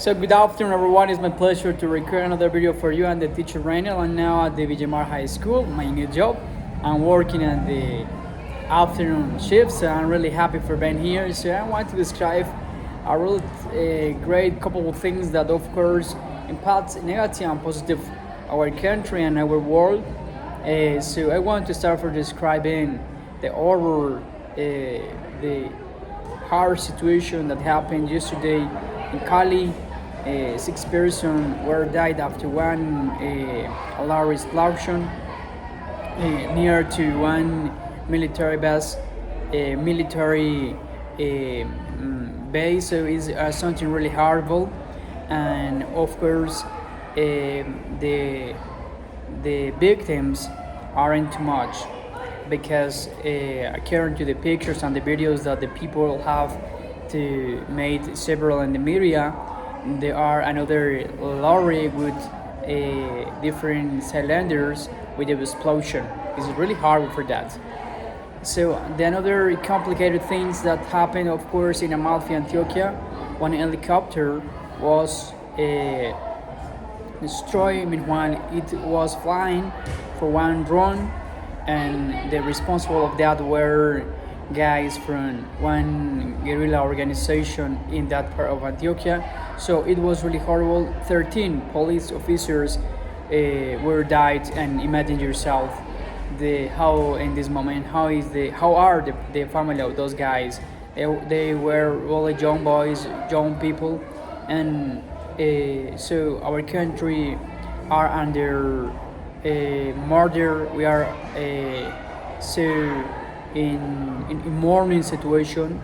So good afternoon everyone, it's my pleasure to record another video for you. I'm the teacher Reynel. I'm now at the Villemar High School, my new job. I'm working at the afternoon shift, so I'm really happy for being here. So I want to describe a really great couple of things that of course impact negative and positive our country and our world. So I want to start for describing the horror, the hard situation that happened yesterday in Cali. 6 persons were died after one alarm explosion near to one military base, military base. So it's something really horrible, and of course, the victims aren't too much because according to the pictures and the videos that the people have to made several in the media, there are another lorry with different cylinders with the explosion. It's really hard for that. So the another complicated things that happened, of course, in Amalfi, Antioquia, one helicopter was destroyed meanwhile it was flying for one drone, and the responsible of that were guys from one guerrilla organization in that part of Antioquia. So it was really horrible. 13 police officers were died, and imagine yourself how in this moment how are the family of those guys. They were really young boys, young people, and so our country are under murder. We are so in mourning situation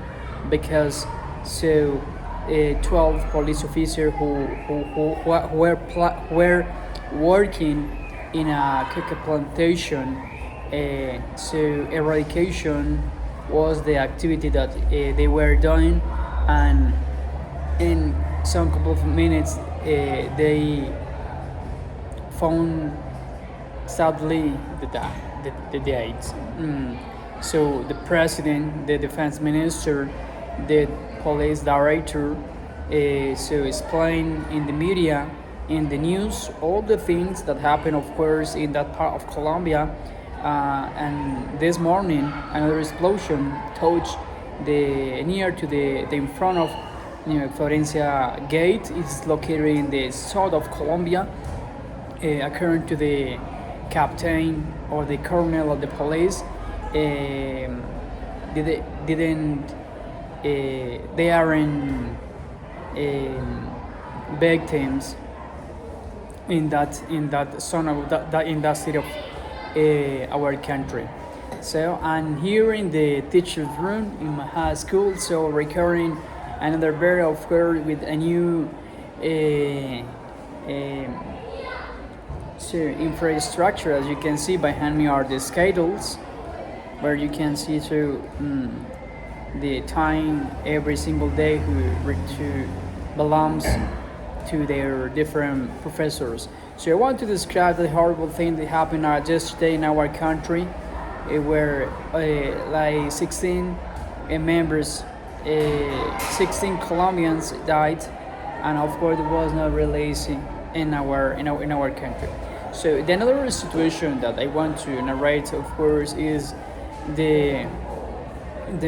because 12 police officers who were working in a coca plantation. So eradication was the activity that they were doing, and in some couple of minutes they found sadly the dates. So the president, the defense minister, the police director, so explain in the media, in the news, all the things that happen, of course, in that part of Colombia. And this morning, another explosion touched near to the in front of Florencia Gate. It's located in the south of Colombia. According to the captain or the colonel of the police, they are in victims in that zone of that in that city of our country. So I'm here in the teacher's room in my high school, so recording another video of course with a new so infrastructure. As you can see behind me are the schedules where you can see through the time every single day who belongs to their different professors. So I want to describe the horrible thing that happened yesterday in our country, where like 16 members, 16 Colombians died, and of course it was not really easy in our country. So the another situation that I want to narrate, of course, is the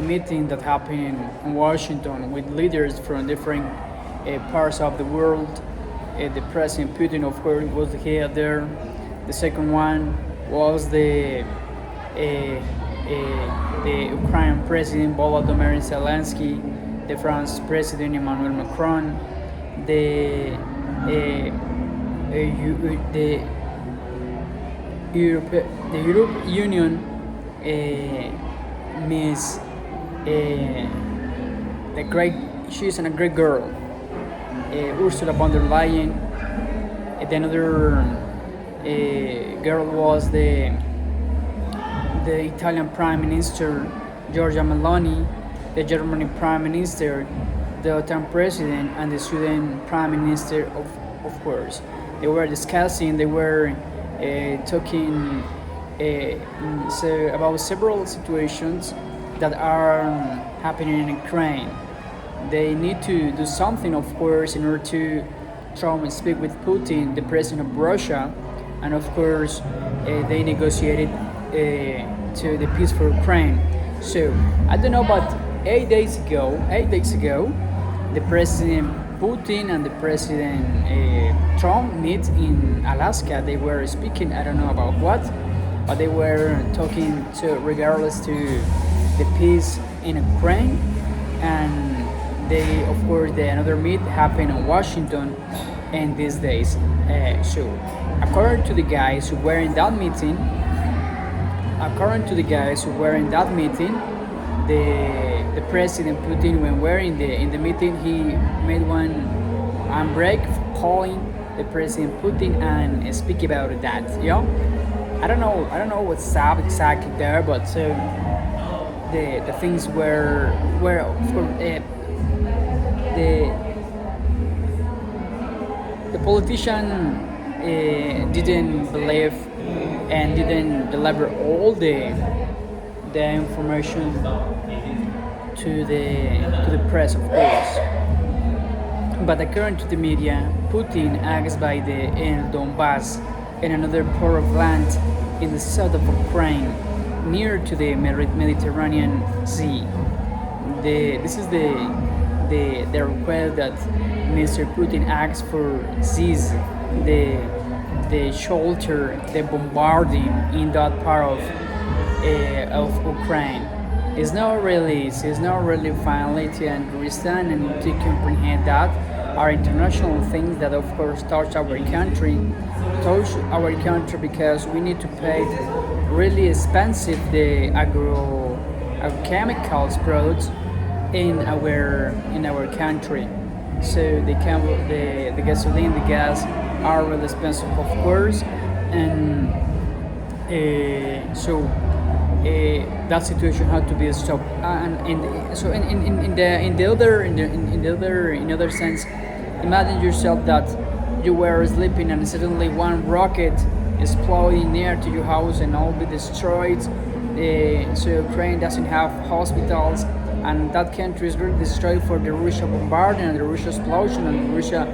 meeting that happened in Washington with leaders from different parts of the world. The President Putin, of course, was here there. The second one was the Ukrainian President Volodymyr Zelensky, the French President Emmanuel Macron, the European Union Miss she's a great girl, Ursula von der Leyen. The another girl was the Italian Prime Minister Giorgia Meloni, the German Prime Minister, the OTAN President, and the Sweden Prime Minister. Of course, they were discussing. They were talking about several situations that are happening in Ukraine. they need to do something, of course, in order to try and speak with Putin, the president of Russia, and of course, they negotiated to the peace for Ukraine. So I don't know, but 8 days ago, the president Putin and the president Trump meet in Alaska. They were speaking, I don't know about what, but they were talking to regardless to the peace in Ukraine, and they, of course, another meet happened in Washington in these days. So according to the guys who were in that meeting, the president Putin, when we're in the meeting, he made one break calling the president Putin and speak about that. I don't know what's up exactly there, but the things were the politician didn't believe and didn't deliver all the information to the press, of course. But according to the media, Putin acts by in Donbass, in another part of land in the south of Ukraine, near to the Mediterranean Sea. This is the request that Mr. Putin asks for cease the shelter, the bombarding in that part of Ukraine. It's not really finally to understand and to comprehend that are international things that of course touch our country because we need to pay really expensive the agrochemicals products in our country. So the gasoline, the gas are really expensive, of course, and that situation had to be stopped. In the other sense, imagine yourself that you were sleeping and suddenly one rocket exploding near to your house and all be destroyed. So Ukraine doesn't have hospitals, and that country is really destroyed for the Russian bombardment and the Russian explosion and the Russian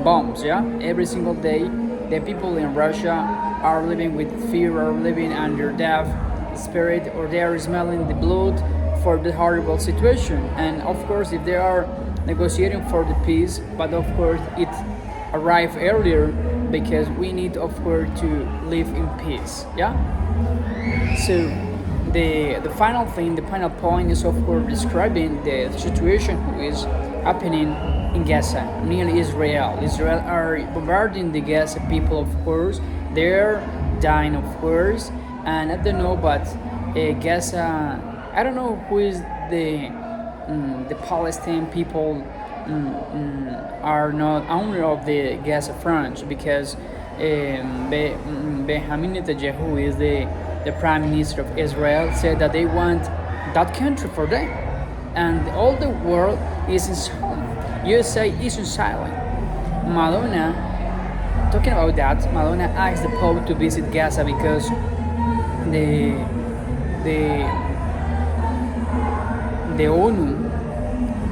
bombs. Every single day, the people in Russia are living with fear, are living under death spirit, or they are smelling the blood for the horrible situation. And of course, if they are negotiating for the peace, but of course it arrived earlier because we need, of course, to live in peace. So the final point is, of course, describing the situation which is happening in Gaza, near Israel. Israel are bombarding the Gaza people, of course. They're dying, of course. And I don't know, but Gaza, I don't know who is the Palestinian people are not owner of the Gaza front, because Benjamin Netanyahu is the Prime Minister of Israel, said that they want that country for them, and all the world is in silent. USA is in silent. Madonna, talking about that, Madonna asked the Pope to visit Gaza because the ONU,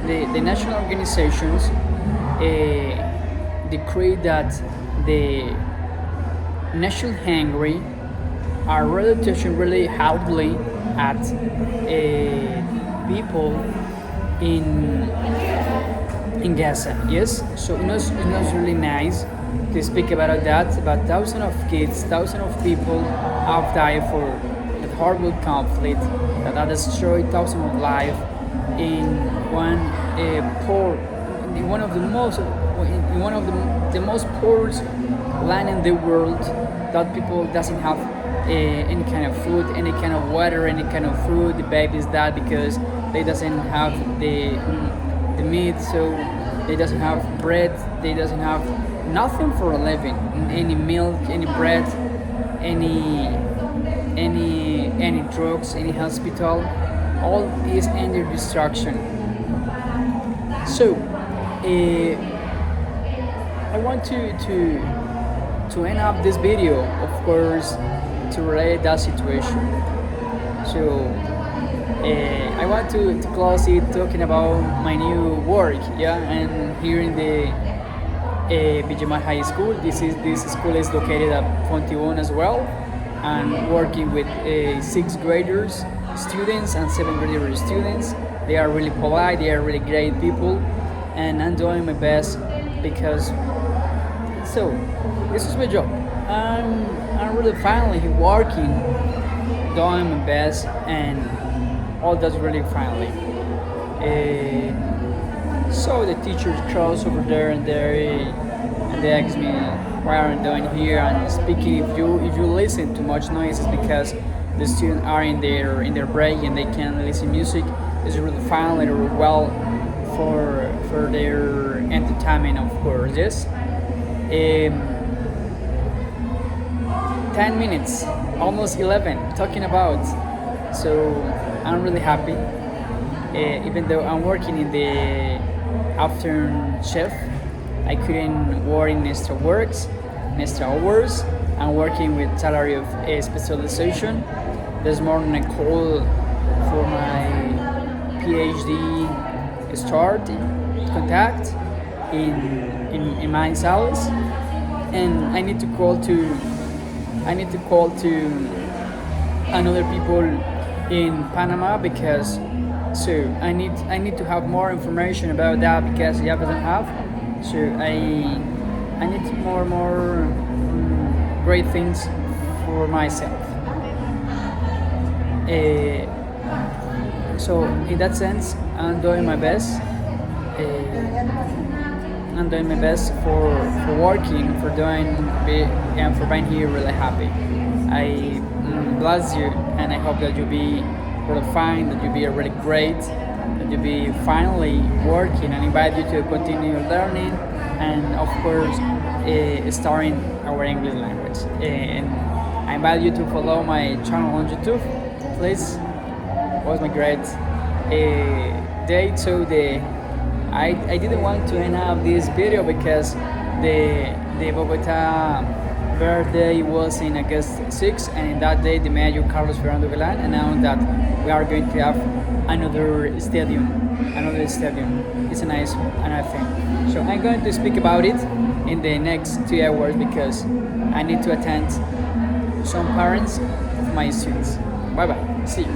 the national organizations, decreed that the national hungry are really hardly at people in Gaza. Yes, so it was really nice to speak about that. But thousands of kids, thousands of people have died for the horrible conflict that has destroyed thousands of lives in one of the most poor land in the world, that people doesn't have any kind of food, any kind of water, any kind of food. The babies die because they doesn't have the meat, so they doesn't have bread, they doesn't have nothing for a living, any milk, any bread, any drugs, any hospital. All is under destruction. So I want to end up this video, of course, to relate that situation. So I want to close it talking about my new work, yeah, and here in the Villemar High School. This school is located at Fontiवन as well, and working with sixth graders students and seventh grader students. They are really polite. They are really great people, and I'm doing my best because so this is my job. I'm really finally working, doing my best, and all that's really finally. So the teachers cross over there and they ask me why I'm doing here and speaking. If you listen too much noise, it's because the students are in their break and they can listen music. It's really finally really well for their entertainment, of course. Yes. 10 minutes, almost 11, talking about. So I'm really happy. Even though I'm working in the afternoon shift, I couldn't work in extra works, in extra hours. I'm working with salary of a specialization. This morning I called for my PhD start contact in my house, and I need to call to another people in Panama because so I need to have more information about that because I doesn't have. So I need more great things for myself. So in that sense, I'm doing my best. I'm doing my best for working, for doing, and for being here really happy. I bless you, and I hope that you be really fine, that you be really great, that you be finally working, and invite you to continue learning, and of course, starting our English language. And I invite you to follow my channel on YouTube, please. It was my great day. So I didn't want to end up this video because the Bogota birthday was in August 6th, and in that day the Mayor Carlos Fernando Galan announced that we are going to have another stadium. It's a nice thing. So I'm going to speak about it in the next 2 hours because I need to attend some parents of my students. Bye bye. See you.